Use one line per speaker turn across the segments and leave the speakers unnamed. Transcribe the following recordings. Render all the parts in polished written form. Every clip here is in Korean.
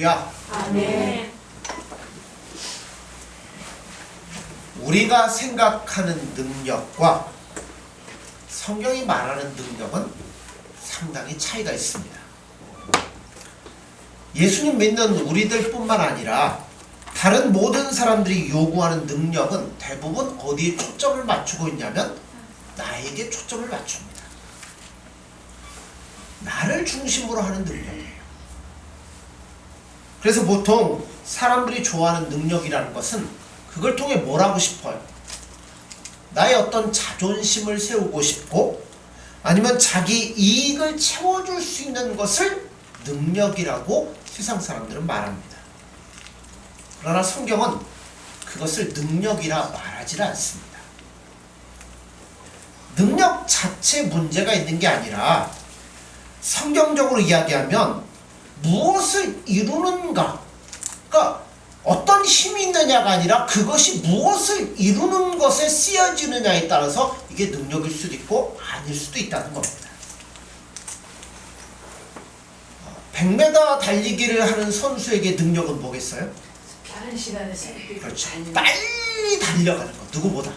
할렐루야.
아멘.
우리가 생각하는 능력과 성경이 말하는 능력은 상당히 차이가 있습니다. 예수님 믿는 우리들 뿐만 아니라 다른 모든 사람들이 요구하는 능력은 대부분 어디에 초점을 맞추고 있냐면 나에게 초점을 맞춥니다. 나를 중심으로 하는 능력이에요. 그래서 보통 사람들이 좋아하는 능력이라는 것은 그걸 통해 뭘 하고 싶어요? 나의 어떤 자존심을 세우고 싶고 아니면 자기 이익을 채워줄 수 있는 것을 능력이라고 세상 사람들은 말합니다. 그러나 성경은 그것을 능력이라 말하지 않습니다. 능력 자체에 문제가 있는 게 아니라 성경적으로 이야기하면 무엇을 이루는가, 그러니까 어떤 힘이 있느냐가 아니라 그것이 무엇을 이루는 것에 쓰여지느냐에 따라서 이게 능력일 수도 있고 아닐 수도 있다는 겁니다. 100m 달리기를 하는 선수에게 능력은 뭐겠어요?
빠른 시간에 새끼.
그렇죠. 빨리 달려가는 것, 누구보다.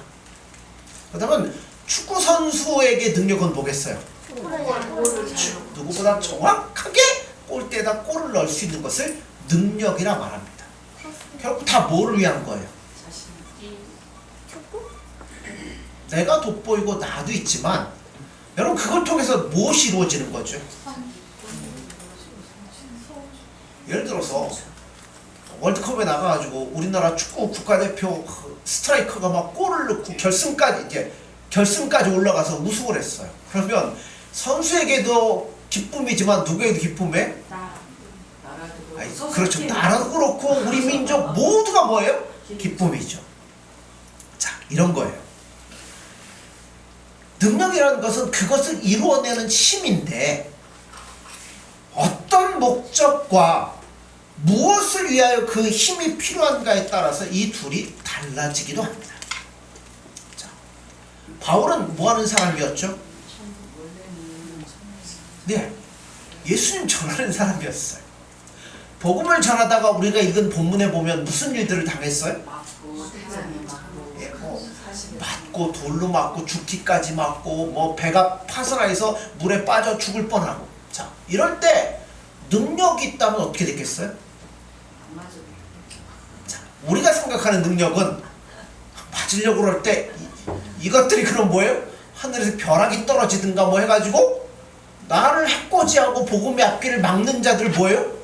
그렇다면 축구 선수에게 능력은 뭐겠어요? 누구보다 정확하게 골대에다 골을 넣을 수 있는 것을 능력이라 말합니다. 결국 다 뭐를 위한 거예요? 내가 돋보이고 나도 있지만 여러분 그걸 통해서 무엇이 이루어지는 거죠? 예를 들어서 월드컵에 나가가지고 우리나라 축구 국가대표 스트라이커가 막 골을 넣고 결승까지 올라가서 우승을 했어요. 그러면 선수에게도 기쁨이지만 누구에게도 기쁨에? 그렇죠. 나라도 그렇고 우리 민족 모두가 뭐예요? 기쁨이죠. 자, 이런 거예요. 능력이라는 것은 그것을 이루어내는 힘인데 어떤 목적과 무엇을 위하여 그 힘이 필요한가에 따라서 이 둘이 달라지기도 합니다. 자, 바울은 뭐 하는 사람이었죠? 네, 예수님 전하는 사람이었어요. 복음을 전하다가 우리가 읽은 본문에 보면 무슨 일들을 당했어요? 맞고 돌로 맞고 죽기까지 맞고 뭐 배가 파선하여서 물에 빠져 죽을 뻔하고. 자, 이럴 때 능력이 있다면 어떻게 됐겠어요? 자, 우리가 생각하는 능력은 맞으려고 그럴 때 이것들이 그럼 뭐예요? 하늘에서 벼락이 떨어지든가 뭐 해가지고 나를 해코지하고 복음의 앞길을 막는 자들 뭐예요?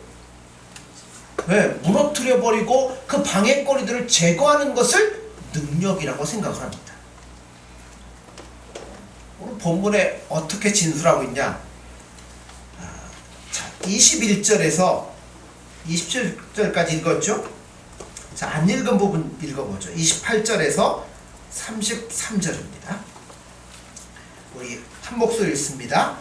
네, 무너뜨려버리고 그 방해거리들을 제거하는 것을 능력이라고 생각을 합니다. 오늘 본문에 어떻게 진술하고 있냐? 자, 21절에서 27절까지 읽었죠? 자, 안 읽은 부분 읽어보죠. 28절에서 33절입니다. 우리 한 목소리 읽습니다.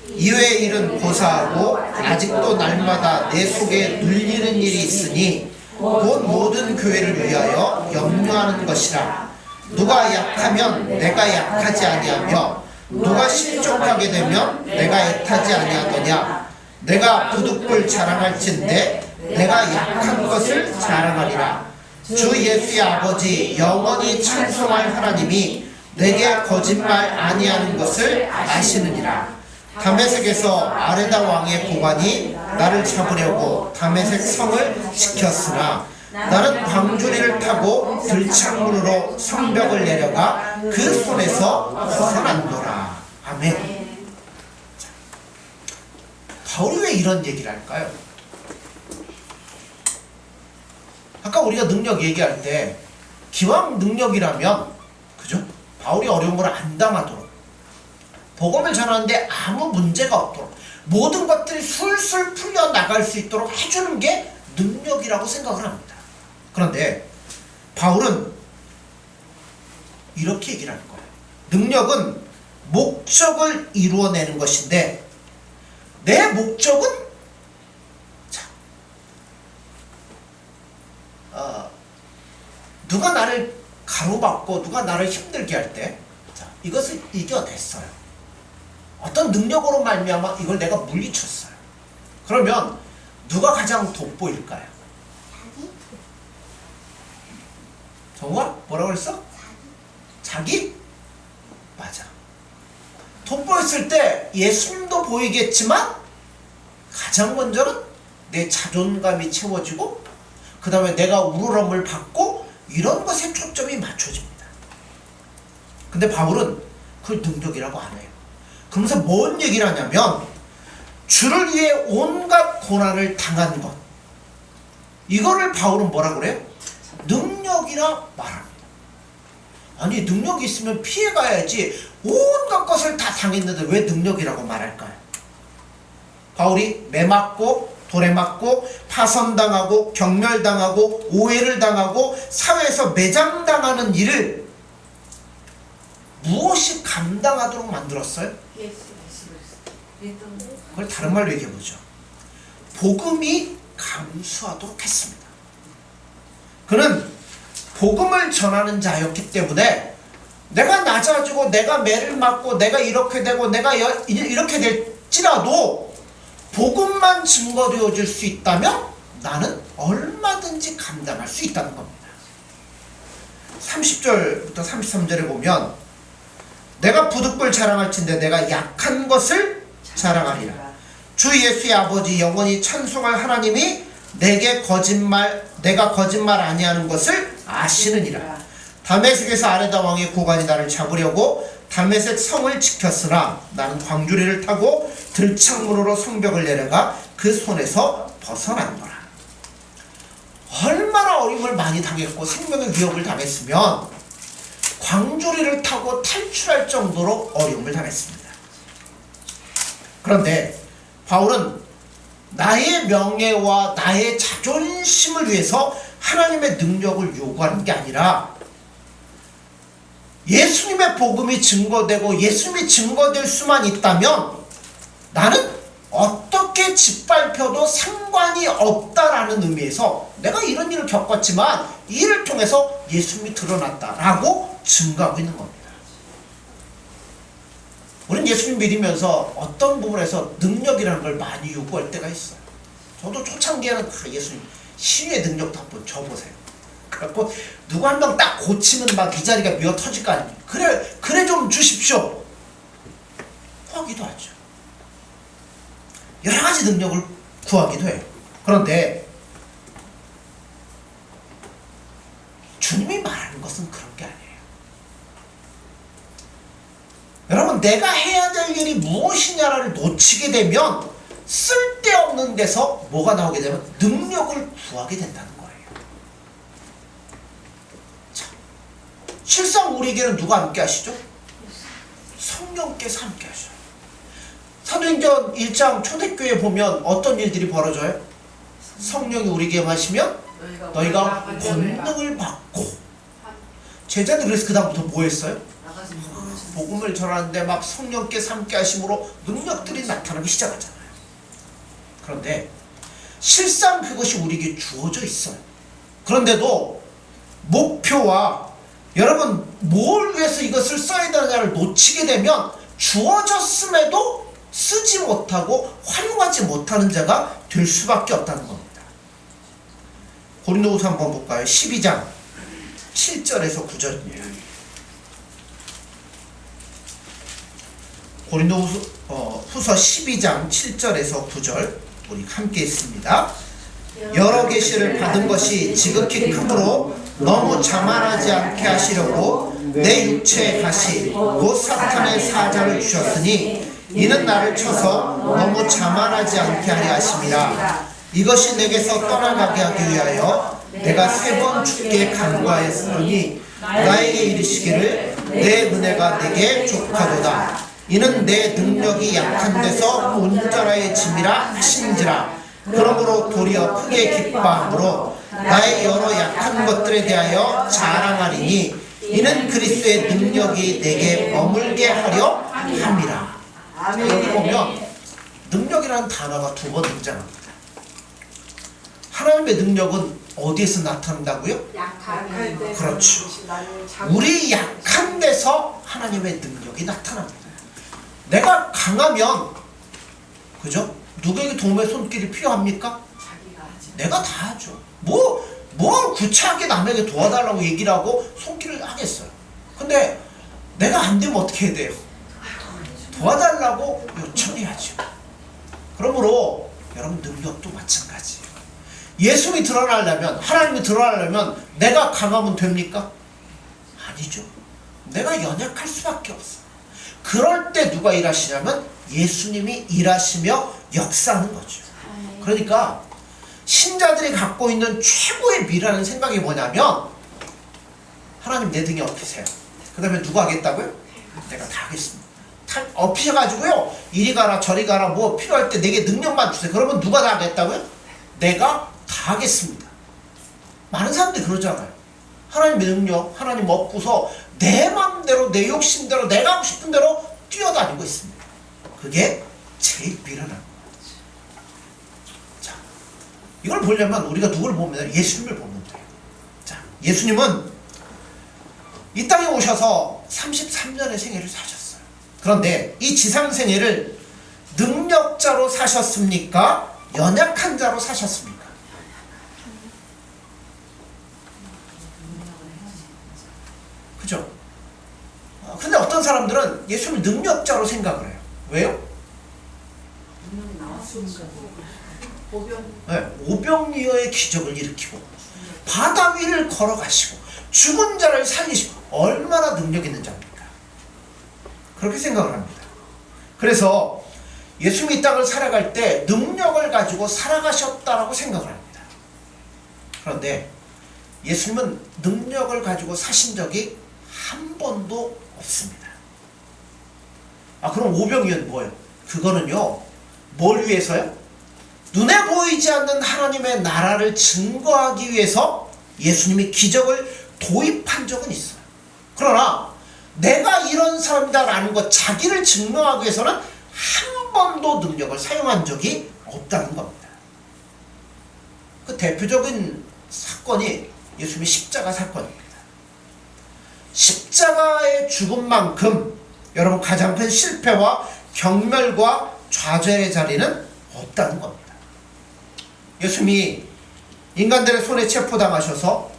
이외의 일은 고사하고 아직도 날마다 내 속에 눌리는 일이 있으니 곧 모든 교회를 위하여 염려하는 것이라. 누가 약하면 내가 약하지 아니하며 누가 실족하게 되면 내가 애타지 아니하더냐. 내가 부득불 자랑할진대 내가 약한 것을 자랑하리라. 주 예수의 아버지 영원히 찬송할 하나님이 내게 거짓말 아니하는 것을 아시느니라. 다메섹에서 아레다 왕의 고관이 나를 잡으려고 다메섹 성을 지켰으나 나는 광주리를 타고 들창문으로 성벽을 내려가 그 손에서 벗어난도라. 아멘. 자, 바울이 왜 이런 얘기를 할까요? 아까 우리가 능력 얘기할 때 기왕 능력이라면 그죠? 바울이 어려움을 안 당하도록 복음을 전하는데 아무 문제가 없도록 모든 것들이 술술 풀려나갈 수 있도록 해주는 게 능력이라고 생각을 합니다. 그런데 바울은 이렇게 얘기를 하는 거예요. 능력은 목적을 이루어내는 것인데 내 목적은 누가 나를 가로막고 누가 나를 힘들게 할 때 이것을 이겨냈어요. 어떤 능력으로 말미암아 이걸 내가 물리쳤어요. 그러면 누가 가장 돋보일까요? 정우야? 뭐라고 그랬어? 자기? 맞아. 돋보였을 때 예수님도 보이겠지만 가장 먼저는 내 자존감이 채워지고 그 다음에 내가 우러럼을 받고 이런 것에 초점이 맞춰집니다. 근데 바울은 그걸 능력이라고 안 해요. 그러면서 뭔 얘기를 하냐면 주를 위해 온갖 고난을 당한 것, 이거를 바울은 뭐라고 그래요? 능력이라 말합니다. 아니 능력이 있으면 피해가야지 온갖 것을 다 당했는데 왜 능력이라고 말할까요? 바울이 매 맞고 돌에 맞고 파선당하고 경멸당하고 오해를 당하고 사회에서 매장당하는 일을 무엇이 감당하도록 만들었어요? 그걸 다른 말로 얘기해보죠. 복음이 감수하도록 했습니다. 그는 복음을 전하는 자였기 때문에 내가 낮아지고 내가 매를 맞고 내가 이렇게 되고 내가 이렇게 될지라도 복음만 증거되어질 수 있다면 나는 얼마든지 감당할 수 있다는 겁니다. 30절부터 33절에 보면 내가 부득불 자랑할진대 내가 약한 것을 자랑하리라. 주 예수의 아버지 영원히 찬송할 하나님이 내가 거짓말 아니하는 것을 아시느니라. 다메섹에서 아레다 왕의 고관이 나를 잡으려고 다메섹 성을 지켰으나 나는 광주리를 타고 들창문으로 성벽을 내려가 그 손에서 벗어났노라. 얼마나 어려움을 많이 당했고 생명의 위협을 당했으면 광주리를 타고 탈출할 정도로 어려움을 당했습니다. 그런데 바울은 나의 명예와 나의 자존심을 위해서 하나님의 능력을 요구하는 게 아니라 예수님의 복음이 증거되고 예수님이 증거될 수만 있다면 나는 어떻게 짓밟혀도 상관이 없다라는 의미에서 내가 이런 일을 겪었지만 이 일을 통해서 예수님이 드러났다라고 증거하고 있는 겁니다. 우리는 예수님 믿으면서 어떤 부분에서 능력이라는 걸 많이 요구할 때가 있어요. 저도 초창기에는 예수님 신의 능력도 한번 줘보세요. 그래갖고 누구 한 명 딱 고치면 막 이 자리가 미어 터질 거 아닙니까? 그래 좀 주십시오 하기도 하죠. 여러 가지 능력을 구하기도 해요. 그런데 주님이 말하는 것은 그런 게 아니에요. 여러분 내가 해야 될 일이 무엇이냐를 놓치게 되면 쓸데없는 데서 뭐가 나오게 되면 능력을 구하게 된다는 거예요. 자, 실상 우리에게는 누가 함께 하시죠? 성령께서 함께 하셔요. 사도행전 1장 초대교회에 보면 어떤 일들이 벌어져요? 성령이 우리에게 마시면 너희가 권능을 받고, 제자들이 그래서 그 다음부터 뭐 했어요? 복음을 전하는데 막 성령께서 함께 하심으로 능력들이 나타나기 시작하잖아요. 그런데 실상 그것이 우리에게 주어져 있어요. 그런데도 목표와 여러분 뭘 위해서 이것을 써야 되느냐를 놓치게 되면 주어졌음에도 쓰지 못하고 활용하지 못하는 자가 될 수밖에 없다는 겁니다. 고린도후서 한번 볼까요? 12장 7절에서 9절입니다. 고린도후서 12장 7절에서 9절 우리 함께 읽습니다. 여러 계시를 받은 것이 지극히 크므로 너무 자만하지 않게 하시려고 내 육체에 가시 곧 사탄의 사자를 주셨으니 이는 나를 쳐서 너무 자만하지 않게 하려 하심이라. 이것이 내게서 떠나가게 하기 위하여 내가 3번 주께 간구하였으니 나에게 이르시기를 내 은혜가 내게 족하도다. 이는 내 능력이 약한 데서 온전하여짐이라 하신지라. 그러므로 도리어 크게 기뻐함으로 나의 여러 약한 것들에 대하여 자랑하리니 이는 그리스도의 능력이 내게 머물게 하려 함이라. 여기 보면 능력이라는 단어가 2번 등장합니다. 하나님의 능력은 어디에서 나타난다고요?
약할 때.
그렇죠. 우리 약한 데서 하나님의 능력이 나타납니다. 내가 강하면, 그죠? 누구에게 도움의 손길이 필요합니까? 내가 다 하죠. 뭘 구차하게 남에게 도와달라고 얘기를 하고 손길을 하겠어요. 근데 내가 안 되면 어떻게 해야 돼요? 도와달라고 요청해야죠. 그러므로 여러분 능력도 마찬가지예요. 예수님이 드러나려면, 하나님이 드러나려면 내가 강하면 됩니까? 아니죠. 내가 연약할 수밖에 없어. 그럴 때 누가 일하시냐면 예수님이 일하시며 역사하는 거죠. 그러니까 신자들이 갖고 있는 최고의 미라는 생각이 뭐냐면, 하나님 내 등에 업히세요. 그 다음에 누가 하겠다고요? 내가 다 하겠습니다. 업히셔가지고요, 이리 가라 저리 가라 뭐 필요할 때 내게 능력만 주세요. 그러면 누가 다 하겠다고요? 내가 다 하겠습니다. 많은 사람들이 그러잖아요. 하나님의 능력, 하나님 없고서 내 마음대로 내 욕심대로 내가 하고 싶은 대로 뛰어다니고 있습니다. 그게 제일 미련한 거예요. 자, 이걸 보려면 우리가 누구를 보면 예수님을 보면 돼요. 자, 예수님은 이 땅에 오셔서 33년의 생애를 사셨어요. 그런데 이 지상 생애를 능력자로 사셨습니까? 연약한 자로 사셨습니까? 그죠? 근데 어떤 사람들은 예수님을 능력자로 생각을 해요. 왜요? 네, 오병이어의 기적을 일으키고 바다 위를 걸어가시고 죽은 자를 살리시고 얼마나 능력 있는 자입니까? 그렇게 생각을 합니다. 그래서 예수님이 이 땅을 살아갈 때 능력을 가지고 살아가셨다라고 생각을 합니다. 그런데 예수님은 능력을 가지고 사신 적이 한 번도 없습니다. 그럼 오병이어는 뭐예요? 그거는요, 뭘 위해서요? 눈에 보이지 않는 하나님의 나라를 증거하기 위해서 예수님이 기적을 도입한 적은 있어요. 그러나 내가 이런 사람이다라는 것, 자기를 증명하기 위해서는 한 번도 능력을 사용한 적이 없다는 겁니다. 그 대표적인 사건이 예수님의 십자가 사건입니다. 십자가의 죽음만큼 여러분 가장 큰 실패와 경멸과 좌절의 자리는 없다는 겁니다. 예수님이 인간들의 손에 체포당하셔서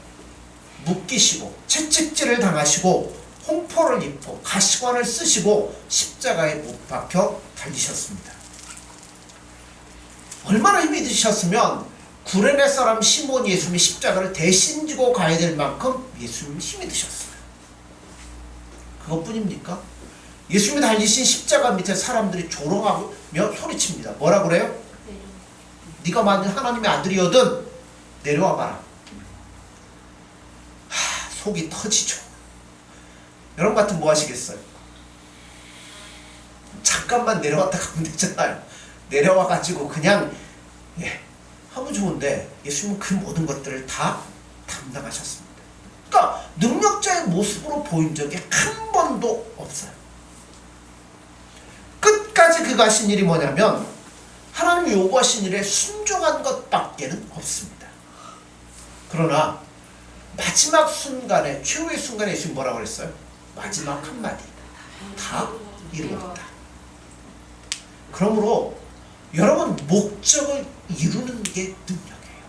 묶이시고 채찍질을 당하시고 홍포를 입고 가시관을 쓰시고 십자가에 못 박혀 달리셨습니다. 얼마나 힘이 드셨으면 구레네 사람 시몬이 예수님의 십자가를 대신 지고 가야 될 만큼 예수님이 힘이 드셨어요. 그것뿐입니까? 예수님이 달리신 십자가 밑에 사람들이 조롱하며 소리칩니다. 뭐라 그래요? 네가 만일 하나님의 아들이거든 내려와봐라. 속이 터지죠. 여러분 같으면 뭐 하시겠어요? 잠깐만 내려왔다 가면 되잖아요. 내려와가지고 그냥 하면 좋은데 예수님은 그 모든 것들을 다 담당하셨습니다. 그러니까 능력자의 모습으로 보인 적이 한 번도 없어요. 끝까지 그가 하신 일이 뭐냐면 하나님이 요구하신 일에 순종한 것밖에는 없습니다. 그러나 마지막 순간에, 최후의 순간에 예수님이 뭐라고 그랬어요? 마지막 한마디, 다 이루었다. 그러므로 여러분, 목적을 이루는 게 능력이에요.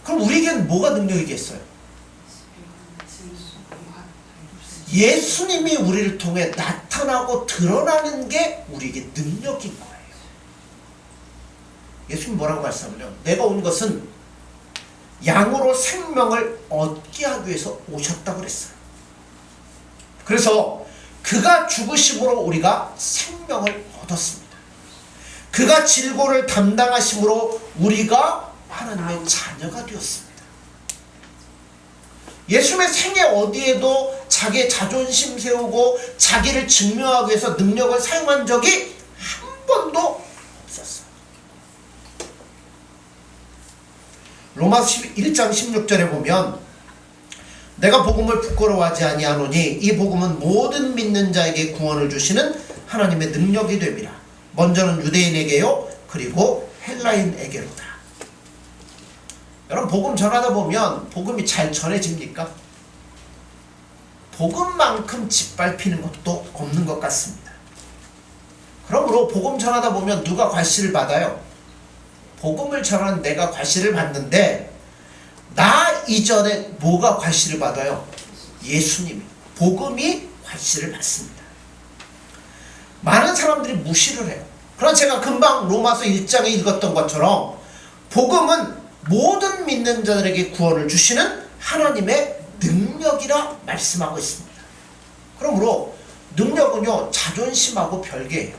그럼 우리에게는 뭐가 능력이겠어요? 예수님이 우리를 통해 나타나고 드러나는 게 우리에게 능력인 거예요. 예수님 뭐라고 말씀하냐면 내가 온 것은 양으로 생명을 얻게 하기 위해서 오셨다고 그랬어요. 그래서 그가 죽으심으로 우리가 생명을 얻었습니다. 그가 질고를 담당하심으로 우리가 하나님의 자녀가 되었습니다. 예수님의 생애 어디에도 자기의 자존심 세우고 자기를 증명하기 위해서 능력을 사용한 적이 한 번도 없었어요. 로마서 1장 16절에 보면 내가 복음을 부끄러워하지 아니하노니 이 복음은 모든 믿는 자에게 구원을 주시는 하나님의 능력이 됨이라. 먼저는 유대인에게요 그리고 헬라인에게로다. 여러분, 복음 전하다 보면 복음이 잘 전해집니까? 복음만큼 짓밟히는 것도 없는 것 같습니다. 그러므로 복음 전하다 보면 누가 과시를 받아요? 복음을 전하는 내가 과시를 받는데 나 이전에 뭐가 과시를 받아요? 예수님이, 복음이 과시를 받습니다. 많은 사람들이 무시를 해요. 그러나 제가 금방 로마서 1장에 읽었던 것처럼 복음은 모든 믿는 자들에게 구원을 주시는 하나님의 능력이라 말씀하고 있습니다. 그러므로 능력은요, 자존심하고 별개예요.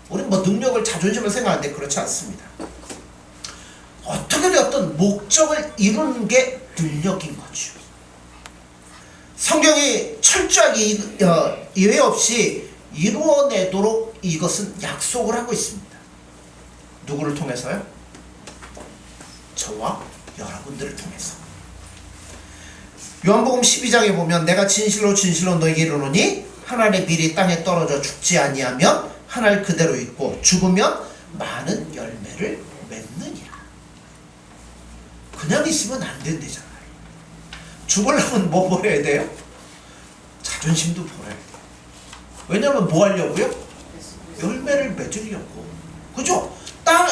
우리는 뭐 능력을 자존심을 생각하는데 그렇지 않습니다. 어떻게든 어떤 목적을 이루는 게 능력인 거죠. 성경이 철저하게 예외 없이 이루어내도록 이것은 약속을 하고 있습니다. 누구를 통해서요? 저와 여러분들을 통해서. 요한복음 12장에 보면 내가 진실로 진실로 너희에게 이르노니 한 알의 밀이 땅에 떨어져 죽지 아니하면 한 알 그대로 있고 죽으면 많은 열매를 맺느니라. 그냥 있으면 안 된대잖아요. 죽으려면 뭐 버려야 돼요? 자존심도 버려야 돼요. 왜냐면 뭐 하려고요? 열매를 맺으려고. 그죠?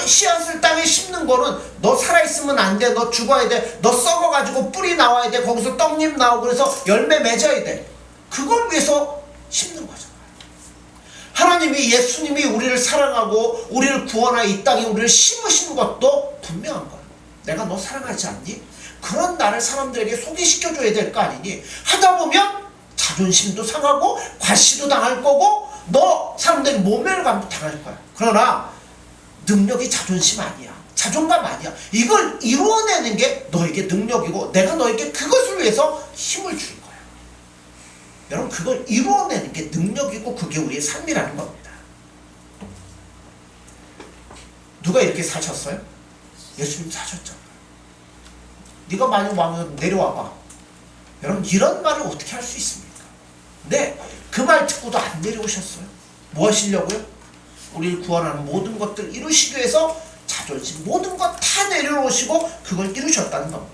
씨앗을 땅에 심는 거는 너 살아있으면 안 돼. 너 죽어야 돼. 너 썩어가지고 뿌리 나와야 돼. 거기서 떡잎 나오고 그래서 열매 맺어야 돼. 그걸 위해서 심는 거잖아요. 하나님이, 예수님이 우리를 사랑하고 우리를 구원하여 이 땅에 우리를 심으신 것도 분명한 거예요. 내가 너 사랑하지 않니? 그런 나를 사람들에게 소개시켜줘야 될 거 아니니? 하다 보면 자존심도 상하고 과시도 당할 거고 너 사람들이 모멸감도 당할 거야. 그러나 능력이 자존심 아니야. 자존감 아니야. 이걸 이루어내는 게 너에게 능력이고 내가 너에게 그것을 위해서 힘을 줄 거야. 여러분, 그걸 이루어내는 게 능력이고 그게 우리의 삶이라는 겁니다. 누가 이렇게 사셨어요? 예수님 사셨잖아요. 네가 많이 와면 내려와봐. 여러분, 이런 말을 어떻게 할 수 있습니까? 네, 그 말 듣고도 안 내려오셨어요. 뭐 하시려고요? 우리를 구원하는 모든 것들 이루시기 위해서 자존심 모든 것 다 내려놓으시고 그걸 이루셨다는 겁니다.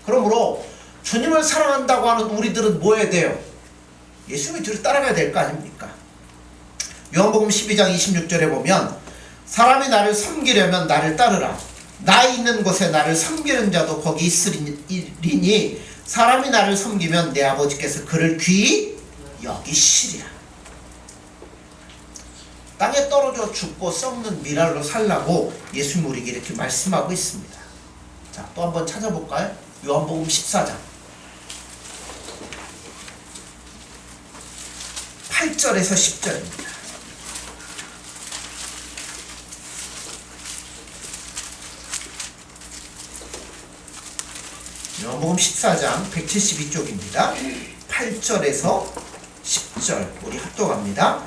그러므로 주님을 사랑한다고 하는 우리들은 뭐 해야 돼요? 예수님의 뒤를 따라가야 될 거 아닙니까? 요한복음 12장 26절에 보면 사람이 나를 섬기려면 나를 따르라. 나 있는 곳에 나를 섬기는 자도 거기 있으리니 사람이 나를 섬기면 내 아버지께서 그를 귀히 여기시리라. 땅에 떨어져 죽고 썩는 미랄로 살라고 예수님 우리에게 이렇게 말씀하고 있습니다. 자, 또 한번 찾아볼까요? 요한복음 14장 8절에서 10절입니다. 요한복음 14장 172쪽입니다. 8절에서 10절 우리 합독합니다.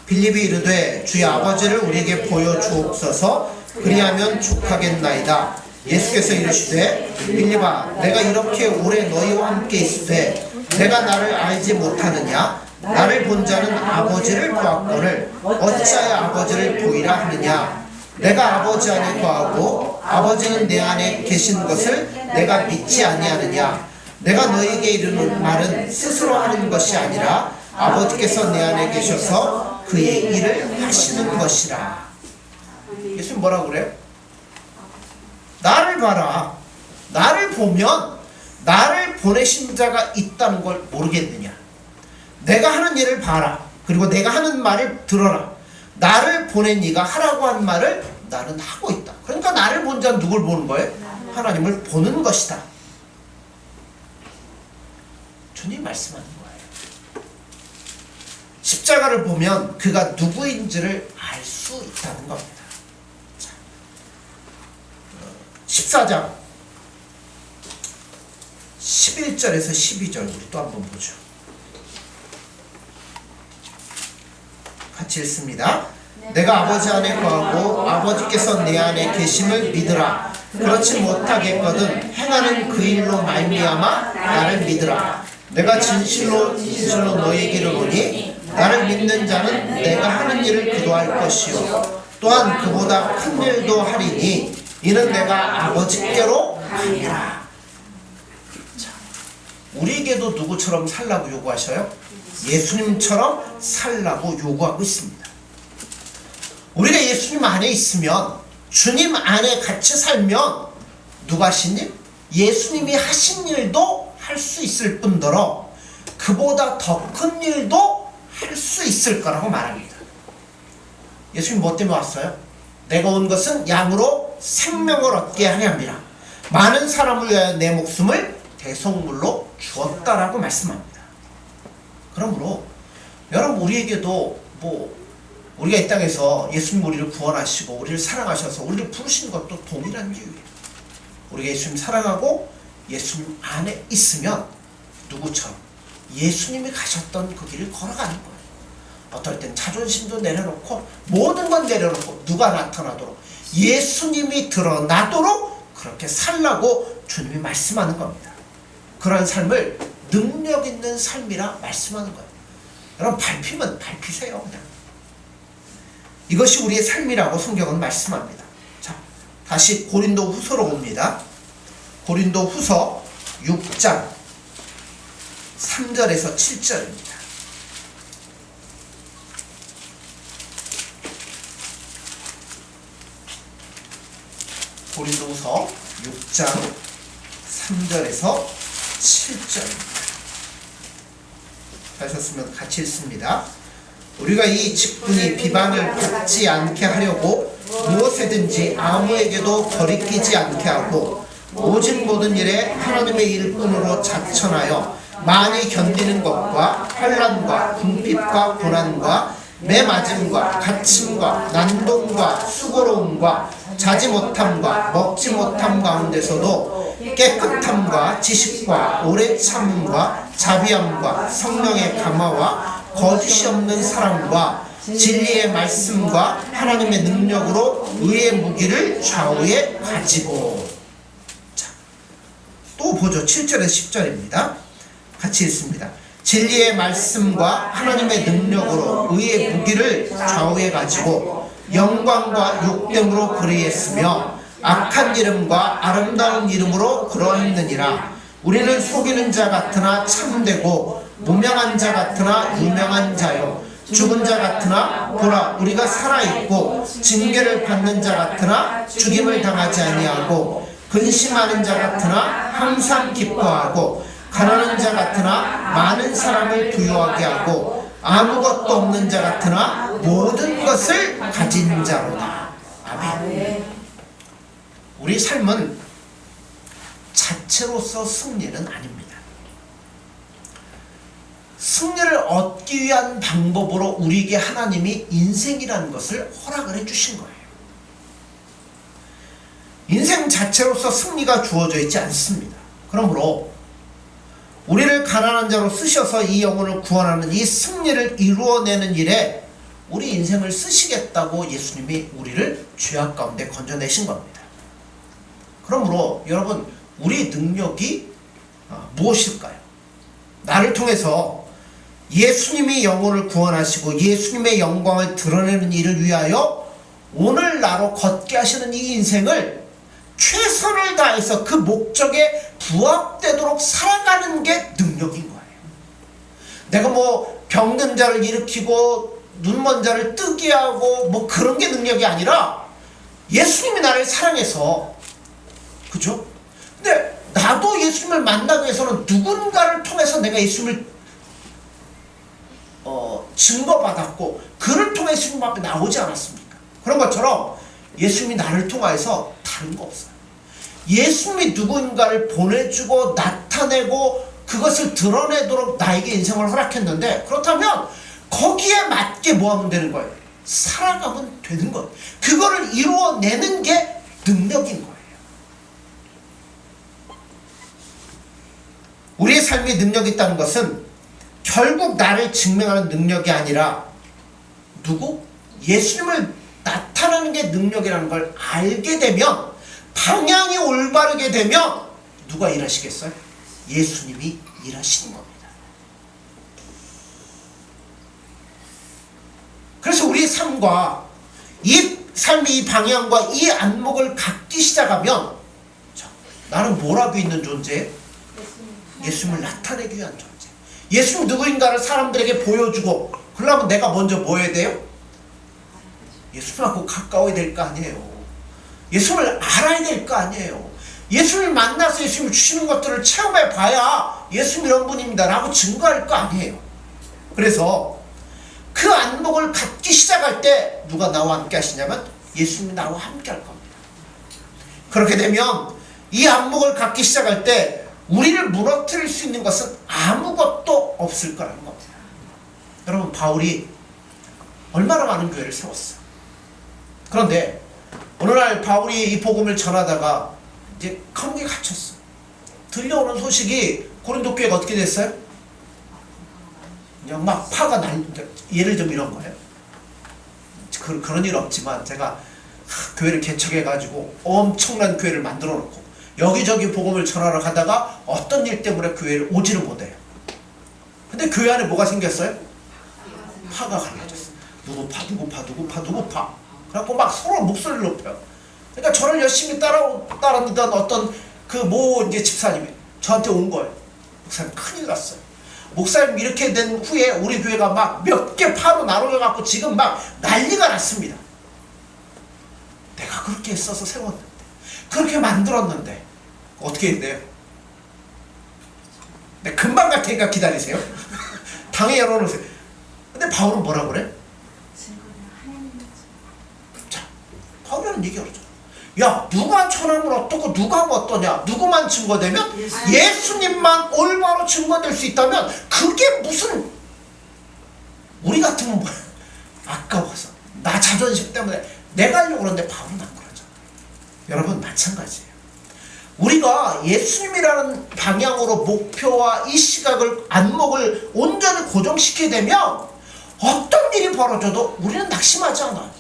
빌립이 이르되 주의 아버지를 우리에게 보여주옵소서. 그리하면 족하겠나이다. 예수께서 이르시되 빌립아, 내가 이렇게 오래 너희와 함께 있으되 내가 나를 알지 못하느냐? 나를 본 자는 아버지를 보았거늘 어찌하여 아버지를 보이라 하느냐? 내가 아버지 안에 거하고 아버지는 내 안에 계신 것을 내가 믿지 아니하느냐? 내가 너희에게 이르는 말은 스스로 하는 것이 아니라 아버지께서 내 안에 계셔서 그의 일을 하시는 것이라. 예수님 뭐라고 그래요? 나를 봐라. 나를 보면 나를 보내신 자가 있다는 걸 모르겠느냐? 내가 하는 일을 봐라. 그리고 내가 하는 말을 들어라. 나를 보낸 이가 하라고 한 말을 나는 하고 있다. 그러니까 나를 본 자는 누굴 보는 거예요? 하나님을 보는 것이다. 주님 말씀하는 거예요. 십자가를 보면 그가 누구인지를 알 수 있다는 겁니다. 자, 14장 11절에서 12절 우리 또 한번 보죠. 같이 읽습니다. 내가 아버지 안에 거하고 아버지께서 내 안에 계심을 믿으라. 그렇지 못하겠거든 행하는 그 일로 말미암아 나를 믿으라. 내가 진실로 진실로 너희에게 이르노니 나를 믿는 자는 내가 하는 일을 그도 할 것이요 또한 그보다 큰 일도 하리니 이는 내가 아버지께로 가리라. 자, 우리에게도 누구처럼 살라고 요구하셔요? 예수님처럼 살라고 요구하고 있습니다. 우리가 예수님 안에 있으면 주님 안에 같이 살면 누가 하신 일? 예수님이 하신 일도 할 수 있을 뿐더러 그보다 더 큰 일도 할 수 있을 거라고 말합니다. 예수님 뭐 때문에 왔어요? 내가 온 것은 양으로 생명을 얻게 하려 함이라. 많은 사람을 위하여 내 목숨을 대속물로 주었다라고 말씀합니다. 그러므로 여러분, 우리에게도 우리가 이 땅에서 예수님 우리를 구원하시고 우리를 사랑하셔서 우리를 부르신 것도 동일한 이유예요. 우리가 예수님 사랑하고 예수님 안에 있으면 누구처럼 예수님이 가셨던 그 길을 걸어가는 거예요. 어떨 땐 자존심도 내려놓고 모든 건 내려놓고 누가 나타나도록 예수님이 드러나도록 그렇게 살라고 주님이 말씀하는 겁니다. 그런 삶을 능력 있는 삶이라 말씀하는 거예요. 여러분, 밟히면 밟히세요. 그냥. 이것이 우리의 삶이라고 성경은 말씀합니다. 자, 다시 고린도 후서로 봅니다. 고린도 후서 6장 3절에서 7절입니다. 고린도후서 6장 3절에서 7절입니다. 하셨으면 같이 읽습니다. 우리가 이 직분이 비방을 받지 않게 하려고 무엇이든지 아무에게도 거리끼지 않게 하고 오직 모든 일에 하나님의 일꾼으로 자천하여 많이 견디는 것과 환난과 궁핍과 고난과 매맞음과 갇힘과 난동과 수고로움과 자지 못함과 먹지 못함 가운데서도 깨끗함과 지식과 오래 참음과 자비함과 성령의 감화와 거짓이 없는 사랑과 진리의 말씀과 하나님의 능력으로 의의 무기를 좌우에 가지고. 자, 또 보죠. 7절에서 10절입니다. 같이 읽습니다. 진리의 말씀과 하나님의 능력으로 의의 무기를 좌우에 가지고 영광과 욕됨으로 그리했으며 악한 이름과 아름다운 이름으로 그러했느니라. 우리는 속이는 자 같으나 참되고 무명한 자 같으나 유명한 자요 죽은 자 같으나 보라 우리가 살아있고 징계를 받는 자 같으나 죽임을 당하지 아니하고 근심하는 자 같으나 항상 기뻐하고 가난한 자 같으나 많은 사람을 부유하게 하고 아무것도 없는 자 같으나 모든 것을 가진 자로다. 아멘. 우리 삶은 자체로서 승리는 아닙니다. 승리를 얻기 위한 방법으로 우리에게 하나님이 인생이라는 것을 허락을 해주신 거예요. 인생 자체로서 승리가 주어져 있지 않습니다. 그러므로 우리를 가난한 자로 쓰셔서 이 영혼을 구원하는 이 승리를 이루어내는 일에 우리 인생을 쓰시겠다고 예수님이 우리를 죄악 가운데 건져내신 겁니다. 그러므로 여러분, 우리 능력이 무엇일까요? 나를 통해서 예수님이 영혼을 구원하시고 예수님의 영광을 드러내는 일을 위하여 오늘 나로 걷게 하시는 이 인생을 최선을 다해서 그 목적에 부합되도록 살아가는 게 능력인 거예요. 내가 병든 자를 일으키고 눈먼 자를 뜨게 하고 그런 게 능력이 아니라 예수님이 나를 사랑해서, 그죠? 근데 나도 예수님을 만나기 위해서는 누군가를 통해서 내가 예수님을 증거받았고 그를 통해 예수님 앞에 나오지 않았습니까? 그런 것처럼 예수님이 나를 통하여서 다른 거 없어요. 예수님이 누군가를 보내주고 나타내고 그것을 드러내도록 나에게 인생을 허락했는데, 그렇다면 거기에 맞게 뭐 하면 되는 거예요? 살아가면 되는 거예요. 그거를 이루어내는 게 능력인 거예요. 우리의 삶에 능력이 있다는 것은 결국 나를 증명하는 능력이 아니라 예수님을 나타나는 게 능력이라는 걸 알게 되면, 방향이 올바르게 되면 누가 일하시겠어요? 예수님이 일하시는 겁니다. 그래서 우리 삶과 이 삶의 이 방향과 이 안목을 갖기 시작하면, 나는 뭘 하고 있는 존재예요? 예수님을 나타내기 위한 존재. 예수님 누구인가를 사람들에게 보여주고, 그러려면 내가 먼저 뭐 해야 돼요? 예수님하고 가까워야 될 거 아니에요. 예수님을 알아야 될 거 아니에요. 예수님을 만나서 예수님이 주시는 것들을 체험해 봐야 예수님 이런 분입니다 라고 증거할 거 아니에요. 그래서 그 안목을 갖기 시작할 때 누가 나와 함께 하시냐면 예수님이 나와 함께 할 겁니다. 그렇게 되면 이 안목을 갖기 시작할 때 우리를 무너뜨릴 수 있는 것은 아무것도 없을 거라는 겁니다. 여러분, 바울이 얼마나 많은 교회를 세웠어. 그런데 어느 날 바울이 이 복음을 전하다가 이제 감옥에 갇혔어. 들려오는 소식이 고린도 교회가 어떻게 됐어요? 그냥 막 파가 예를 들면 이런 거예요. 그런 일 없지만 제가 교회를 개척해가지고 엄청난 교회를 만들어 놓고 여기저기 복음을 전하러 가다가 어떤 일 때문에 교회를 오지를 못해요. 근데 교회 안에 뭐가 생겼어요? 파가 갈라졌어. 누구 파. 그래갖고 막 서로 목소리를 높여요. 그러니까 저를 열심히 따르던 어떤 이제 집사님이 저한테 온 거예요. 목사님, 큰일 났어요. 목사님 이렇게 된 후에 우리 교회가 막 몇 개 파로 나눠져갖고 지금 막 난리가 났습니다. 내가 그렇게 했어서 세웠는데, 그렇게 만들었는데 어떻게 했대요? 네, 금방 갈 테니까 기다리세요. 당에 열어놓으세요. 근데 바울은 뭐라 그래? 자, 바울은 얘기하죠. 야, 누가 전하면 어떻고 누가 하면 어떠냐, 누구만 증거되면 예수님만 올바로 증거될 수 있다면 그게 무슨, 우리 같으면 뭐야, 아까워서 나 자존심 때문에 내가 하려고 그러는데 바울은 안 그러죠. 여러분, 마찬가지예요. 우리가 예수님이라는 방향으로 목표와 이 시각을, 안목을 온전히 고정시키게 되면 어떤 일이 벌어져도 우리는 낙심하지 않아요.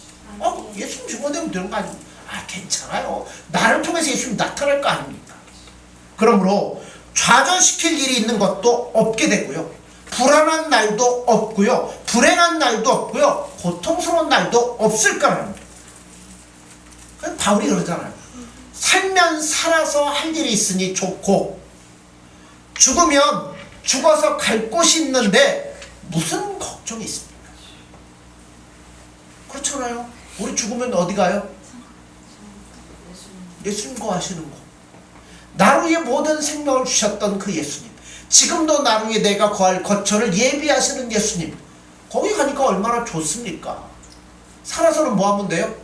예수님 증거되면 되는 거 아닙니까? 괜찮아요. 나를 통해서 예수님이 나타날 거 아닙니까? 그러므로 좌절시킬 일이 있는 것도 없게 되고요, 불안한 날도 없고요, 불행한 날도 없고요, 고통스러운 날도 없을 거랍니다. 그래서 바울이 그러잖아요. 살면 살아서 할 일이 있으니 좋고, 죽으면 죽어서 갈 곳이 있는데 무슨 걱정이 있습니까? 그렇잖아요. 우리 죽으면 어디 가요? 예수님과 하시는 거. 나를 위해 모든 생명을 주셨던 그 예수님, 지금도 나를 위해 내가 거할 거처를 예비하시는 예수님, 거기 가니까 얼마나 좋습니까? 살아서는 뭐 하면 돼요?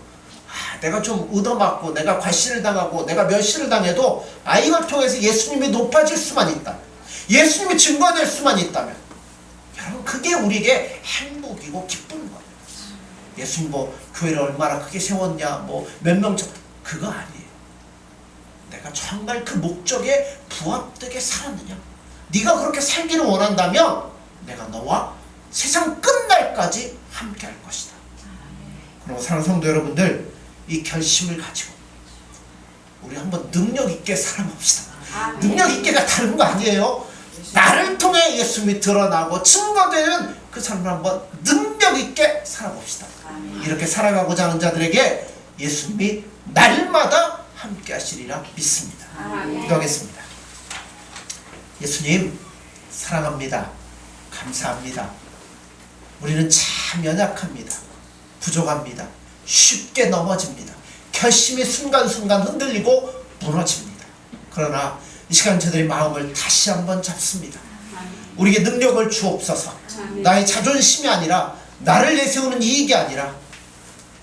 내가 좀 얻어맞고 내가 과시를 당하고 내가 멸시를 당해도 이걸 통해서 예수님이 높아질 수만 있다면, 예수님이 증거될 수만 있다면, 여러분, 그게 우리에게 행복이고 기쁜 거예요. 예수님 교회를 얼마나 크게 세웠냐, 몇 명, 그거 아니에요. 내가 정말 그 목적에 부합되게 살았느냐, 네가 그렇게 살기를 원한다면 내가 너와 세상 끝날까지 함께 할 것이다. 그리고 사랑하는 성도 여러분들, 이 결심을 가지고 우리 한번 능력 있게 살아봅시다. 능력 있게가 다른 거 아니에요. 나를 통해 예수님이 드러나고 증거되는 그 삶을 한번 능력 있게 살아봅시다. 이렇게 살아가고자 하는 자들에게 예수님이 날마다 함께 하시리라 믿습니다. 기도하겠습니다. 예수님, 사랑합니다. 감사합니다. 우리는 참 연약합니다. 부족합니다. 쉽게 넘어집니다. 결심이 순간순간 흔들리고 무너집니다. 그러나 이 시간 저들의 마음을 다시 한번 잡습니다. 우리에게 능력을 주옵소서. 나의 자존심이 아니라, 나를 내세우는 이익이 아니라,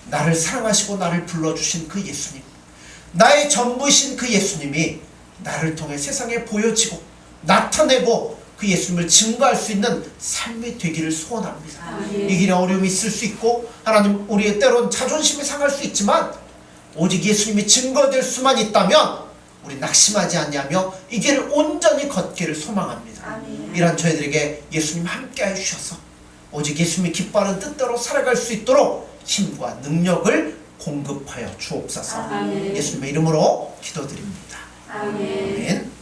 나를 사랑하시고 나를 불러주신 그 예수님, 나의 전부이신 그 예수님이 나를 통해 세상에 보여지고 나타내고 그 예수님을 증거할 수 있는 삶이 되기를 소원합니다. 이 길에 어려움이 있을 수 있고, 하나님, 우리의 때론 자존심이 상할 수 있지만 오직 예수님이 증거될 수만 있다면 우리 낙심하지 않냐며 이 길을 온전히 걷기를 소망합니다. 이런 저희들에게 예수님 함께 해주셔서 오직 예수님이 기뻐하는 뜻대로 살아갈 수 있도록 힘과 능력을 공급하여 주옵소서. 예수님의 이름으로 기도드립니다. 아멘.